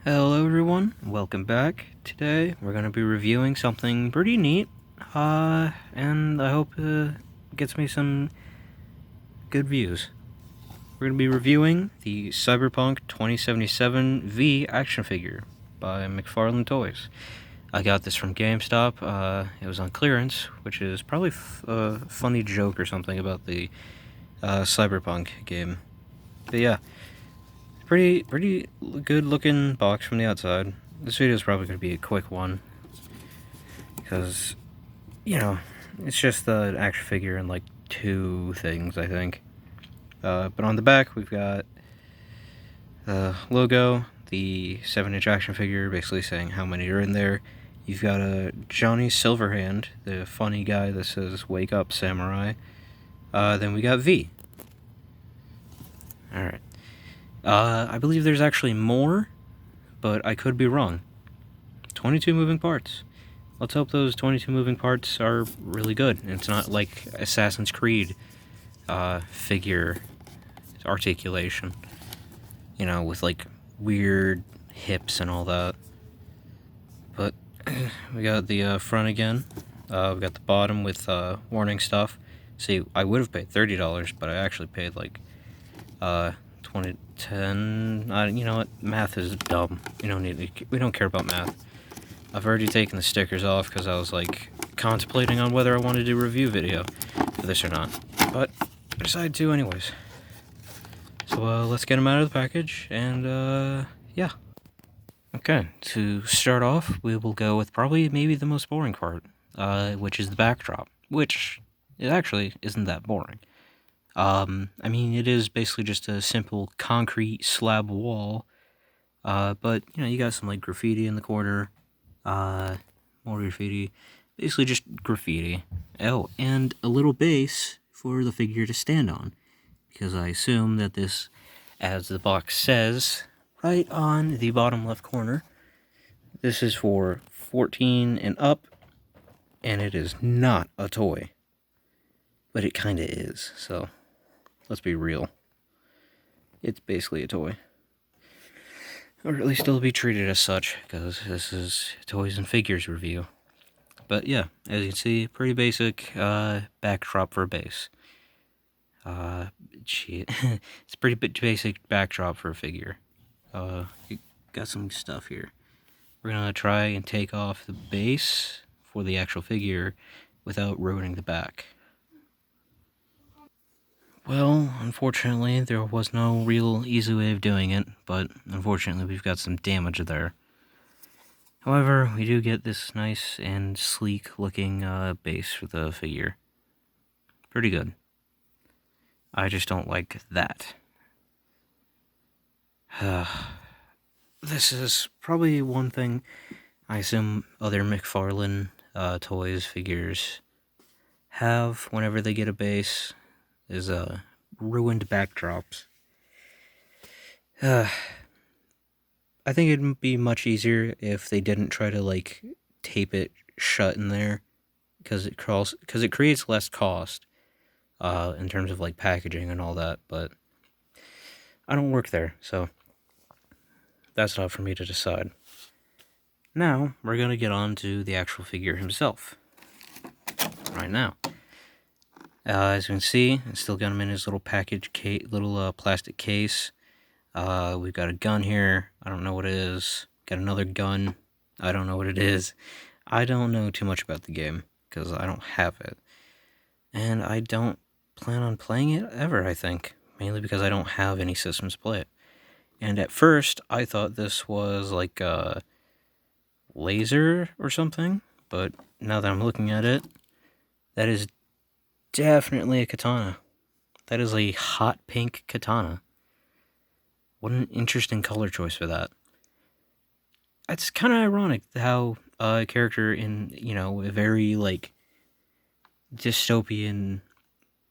Hello everyone, welcome back. Today we're going to be reviewing something pretty neat, and I hope gets me some good views. We're going to be reviewing the Cyberpunk 2077 V action figure by McFarlane Toys. I got this from GameStop. It was on clearance, which is probably a funny joke or something about the Cyberpunk game. But yeah, pretty good looking box from the outside. This video is probably going to be a quick one because, it's just the action figure and like two things, I think. But on the back, we've got the logo, the 7-inch action figure, basically saying how many are in there. You've got a Johnny Silverhand, the funny guy that says "Wake up, Samurai." Then we got V. Alright. I believe there's actually more, but I could be wrong. 22 moving parts. Let's hope those 22 moving parts are really good. It's not like Assassin's Creed figure articulation, with like weird hips and all that. But we got the front again. We got the bottom with warning stuff. See, I would have paid $30, but I actually paid like 20, 10. You know what? Math is dumb. We don't care about math. I've already taken the stickers off because I was like contemplating on whether I wanted to do a review video for this or not. But I decided to anyways. So let's get them out of the package and yeah. Okay, to start off, we will go with probably maybe the most boring part, which is the backdrop, which it actually isn't that boring. I mean, it is basically just a simple concrete slab wall, but, you got some, like, graffiti in the corner, more graffiti, basically just graffiti. Oh, and a little base for the figure to stand on, because I assume that this, as the box says, right on the bottom left corner, this is for 14 and up, and it is not a toy, but it kinda is, so let's be real. It's basically a toy. Or at least it'll be treated as such, because this is a toys and figures review. But yeah, as you can see, pretty basic backdrop for a base. It's a pretty basic backdrop for a figure. You got some stuff here. We're gonna try and take off the base for the actual figure without ruining the back. Well, unfortunately, there was no real easy way of doing it, but unfortunately we've got some damage there. However, we do get this nice and sleek looking base for the figure. Pretty good. I just don't like that. This is probably one thing I assume other McFarlane toys, figures have whenever they get a base, is ruined backdrops. I think it'd be much easier if they didn't try to like tape it shut in there, because it creates less cost in terms of like packaging and all that. But I don't work there, so that's not for me to decide. Now we're gonna get on to the actual figure himself. Right now. As you can see, I still got him in his little plastic case. We've got a gun here. I don't know what it is. Got another gun. I don't know what it is. I don't know too much about the game, because I don't have it. And I don't plan on playing it ever, I think. Mainly because I don't have any systems to play it. And at first, I thought this was like a laser or something. But now that I'm looking at it, that is definitely a katana. That is a hot pink katana. What an interesting color choice for that. It's kind of ironic how a character in, a very, like, dystopian,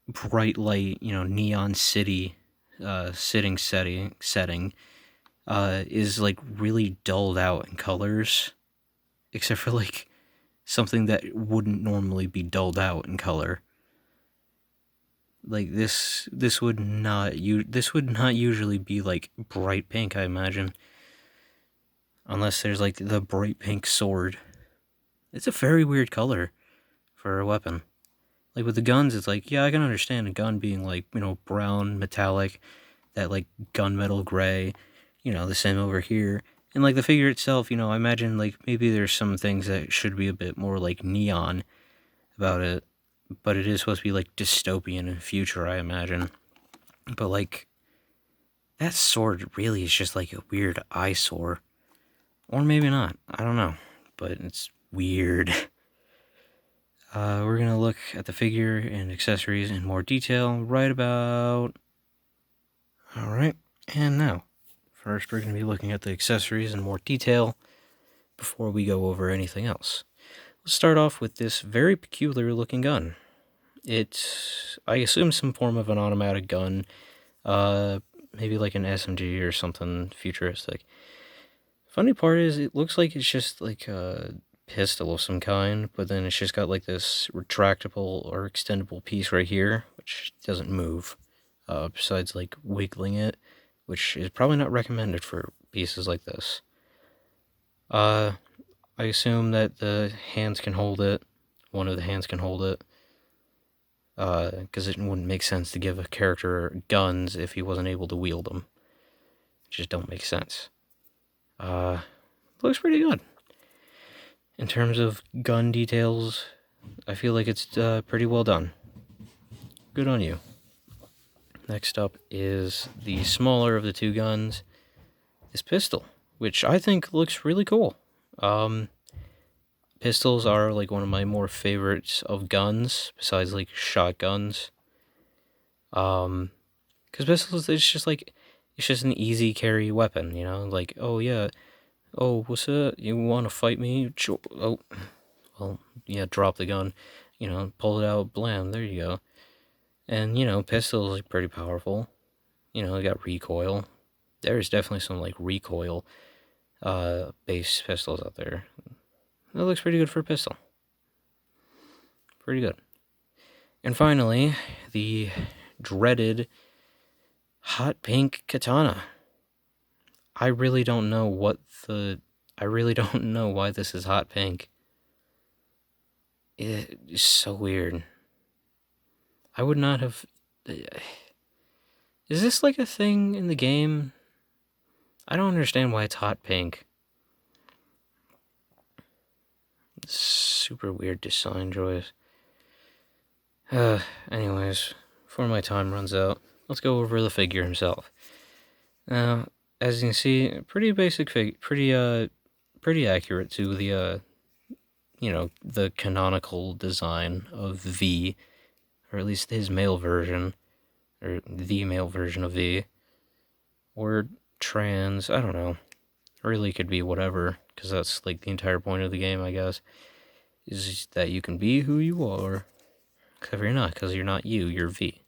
bright light, neon city setting is, like, really dulled out in colors. Except for, like, something that wouldn't normally be dulled out in color. Like this would not usually be like bright pink, I imagine. Unless there's like the bright pink sword. It's a very weird color for a weapon. Like with the guns, it's like, yeah, I can understand a gun being like, brown, metallic, that like gunmetal gray, the same over here. And like the figure itself, I imagine like maybe there's some things that should be a bit more like neon about it, but it is supposed to be like dystopian in future, I imagine. But like that sword really is just like a weird eyesore. Or maybe not. I don't know. But it's weird. We're going to look at the figure and accessories in more detail right about... Alright, and now. First, we're going to be looking at the accessories in more detail before we go over anything else. Let's start off with this very peculiar looking gun. It's, I assume, some form of an automatic gun. Maybe like an SMG or something futuristic. Funny part is, it looks like it's just like a pistol of some kind, but then it's just got like this retractable or extendable piece right here, which doesn't move, besides like wiggling it, which is probably not recommended for pieces like this. I assume that the hands can hold it, one of the hands can hold it, because it wouldn't make sense to give a character guns if he wasn't able to wield them. It just don't make sense. Looks pretty good. In terms of gun details, I feel like it's pretty well done. Good on you. Next up is the smaller of the two guns, this pistol, which I think looks really cool. Pistols are like one of my more favorites of guns, besides like shotguns. Because pistols, it's just an easy carry weapon, like, oh yeah, oh, what's up? You want to fight me? Oh, well, yeah, drop the gun. Pull it out, blam, there you go. And, pistols are pretty powerful. They got recoil. There's definitely some, like, recoil based pistols out there. That looks pretty good for a pistol. Pretty good. And finally, the dreaded hot pink katana. I really don't know why this is hot pink. It's so weird. I would not have... Is this like a thing in the game? I don't understand why it's hot pink. Super weird design choice. Anyways, before my time runs out, let's go over the figure himself. Now, as you can see, pretty basic figure, pretty accurate to the, the canonical design of V, or at least his male version, or the male version of V, or trans, I don't know. Really could be whatever, because that's like the entire point of the game, I guess, is that you can be who you are, except you're not, because you're not you're V.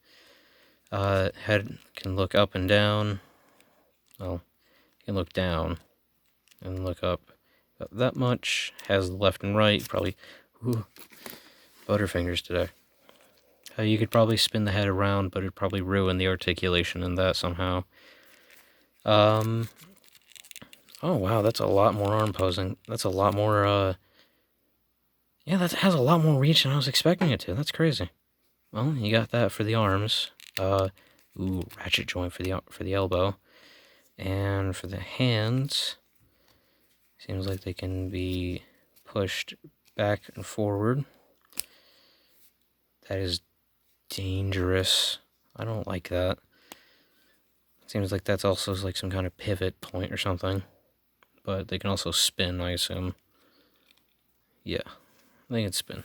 Head can look up and down. Well, you can look down and look up about that much. Has left and right, probably, butterfingers today. You could probably spin the head around, but it'd probably ruin the articulation in that somehow. Oh wow, that's a lot more arm posing. That's a lot more, yeah, that has a lot more reach than I was expecting it to. That's crazy. Well, you got that for the arms. Ratchet joint for the elbow. And for the hands, seems like they can be pushed back and forward. That is dangerous. I don't like that. Seems like that's also like some kind of pivot point or something. But they can also spin, I assume. Yeah, they can spin.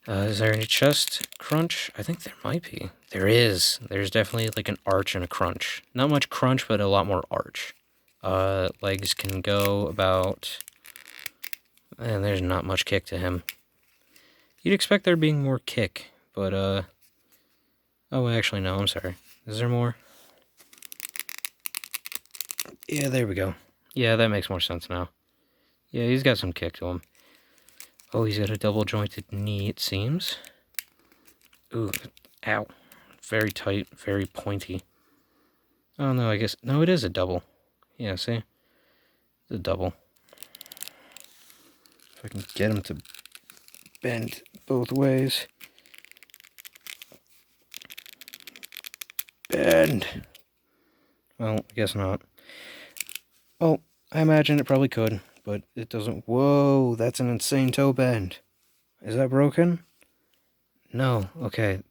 Is there any chest crunch? I think there might be. There is. There's definitely like an arch and a crunch. Not much crunch, but a lot more arch. Legs can go about... And there's not much kick to him. You'd expect there being more kick, but, oh, actually, no, I'm sorry. Is there more? Yeah, there we go. Yeah, that makes more sense now. Yeah, he's got some kick to him. Oh, he's got a double-jointed knee, it seems. Ooh, ow. Very tight, very pointy. Oh, no, I guess... No, it is a double. Yeah, see? It's a double. If I can get him to bend both ways. Bend. Well, I guess not. Well, I imagine it probably could, but it doesn't. Whoa, that's an insane toe bend. Is that broken? No, okay.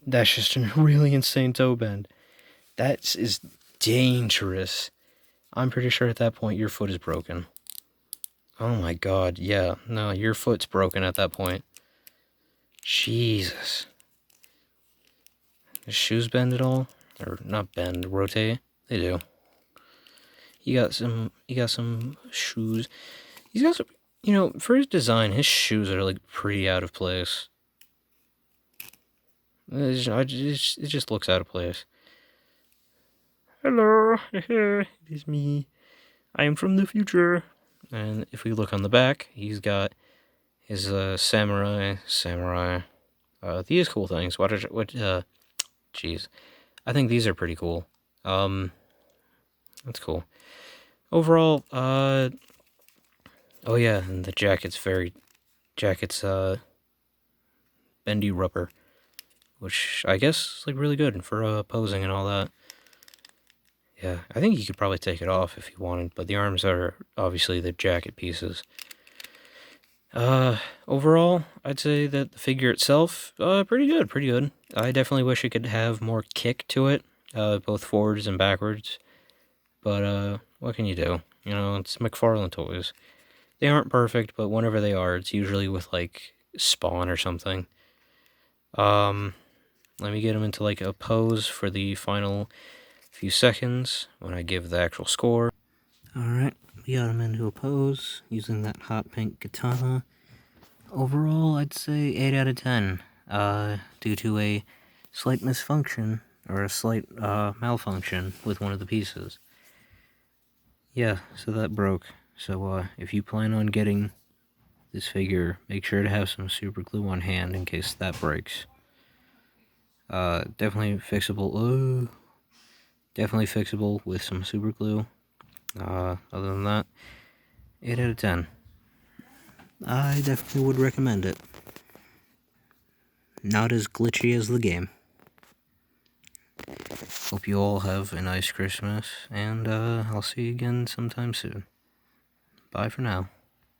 That's just a really insane toe bend. That is dangerous. I'm pretty sure at that point your foot is broken. Oh my god, yeah. No, your foot's broken at that point. Jesus. His shoes bend at all? Or not bend, rotate? They do. He got some shoes. He's got some, for his design, his shoes are like pretty out of place. It just looks out of place. Hello, it is me. I am from the future. And if we look on the back, he's got his samurai. These cool things. Jeez. I think these are pretty cool. That's cool. Overall, oh yeah, and the jacket's bendy rubber, which I guess is like really good for posing and all that. Yeah, I think you could probably take it off if you wanted, but the arms are obviously the jacket pieces. Overall, I'd say that the figure itself, pretty good. I definitely wish it could have more kick to it, both forwards and backwards. But, what can you do? It's McFarlane toys. They aren't perfect, but whenever they are, it's usually with, like, Spawn or something. Let me get him into, like, a pose for the final few seconds when I give the actual score. Alright, we got him into a pose using that hot pink katana. Overall, I'd say 8 out of 10, due to a slight misfunction, or a slight malfunction with one of the pieces. Yeah, so that broke. So if you plan on getting this figure, make sure to have some super glue on hand in case that breaks. Definitely fixable. Definitely fixable with some super glue. Other than that, 8 out of 10. I definitely would recommend it. Not as glitchy as the game. Hope you all have a nice Christmas, and I'll see you again sometime soon. Bye for now.